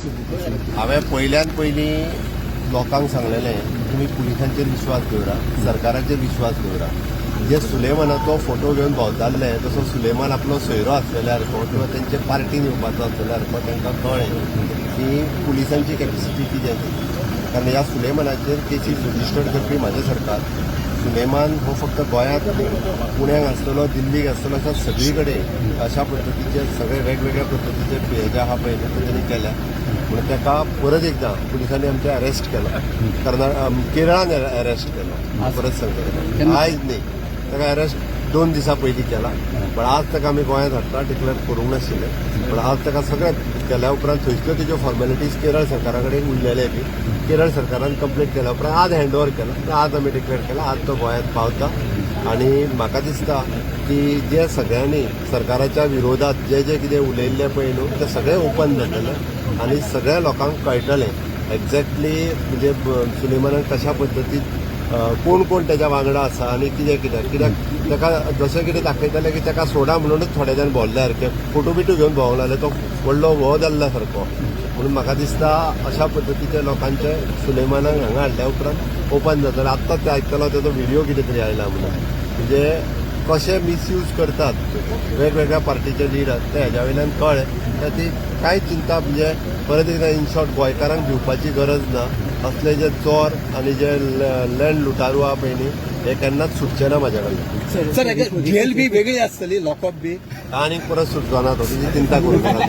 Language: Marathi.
हांवें पयल्यान पयलीं लोकांक सांगलेलें तुमी पुलिसांचेर विश्वास दवरा, सरकाराचेर विश्वास दवरा. जे सुलेमानाचो फोटो घेवन भोंवताले तसो सुलेमान आपलो सोयरो आसलेल्यारको किंवा तेंचे पार्टीन येवपाचो आसलेल्यारको तांकां कळ्ळें की पुलिसांची कॅपेसिटी कितें ती. कारण ह्या सुलेमानाचेर केसीस रजिस्टर्ड करपी म्हाजे सरकार. सुलेमान हो फक्त गोंयांत पुण्याक आसतलो, दिल्लीक आसतलो, अशा सगळी कडेन अशा पद्दतीचे सगळे वेगवेगळ्या पद्दतीचे जे आहा पळय ते तेणी केल्या. म्हणून ताका परत एकदां पुलिसांनी आमचे अरेस्ट केलो. केरळान अरेस्ट केलो. परत सांगता आयज न्ही, ताका अरेस्ट 2 दिसां पयलीं केला. पण आज ताका आमी गोंयांत हाडटा डिक्लेअर करूंक नाशिल्ले. पण आज ताका सगळें केल्या उपरांत थंयच्यो तेज्यो फॉर्मेलिटीज केरळ सरकारा कडेन उरलेले बी केरळ सरकारान कंप्लीट केल्या उपरांत आज हँडओव्हर केला. आज आमी डिक्लेअर केला. आज तो गोंयांत पावता. आनी म्हाका दिसता की जे सगळ्यांनी सरकाराच्या विरोधात जे जे कितें उलयल्लें पळय न्हू तें सगळें ओपन जातलें आनी सगळ्या लोकांक कळटलें एक्झॅक्टली म्हणजे सुलेमानान कशा पद्दतीन कोण कोण त्याच्या वांगडा आसा आनी कित्याक कित्याक ताका जशें कितें दाखयताले की ताका सोडा म्हणूनच थोडे जाण भोंवले सारके फोटो बिटो घेवन भोंवंक लागले. तो व्हडलो हो जाल्ल्या सारको. म्हणून म्हाका दिसता अशा पद्दतीचे लोकांचे सुलेमानाक हांगा हाडल्या उपरांत ओपन जातलें. आत्ताच ते आयकतालो तेजो व्हिडिओ कितें तरी आयला म्हणून. म्हणजे कशे मिसयूज करतात वेगवेगळ्या पार्टीचे लिडर ते हेज्या वयल्यान कळ्ळें. ती कांय चिंता म्हणजे परत एकदां इन शॉर्ट गोंयकारांक भिवपाची गरज ना. असले जे चोर आनी जे लँड लुटारू आहा पळय न्ही हे केन्नाच सुटचे ना म्हाज्या कडल्यान. सर जेल बी वेगळी आसतली, लॉकअप बी आनीक परत सुटचो ना तो. तुजी चिंता करूं नाका.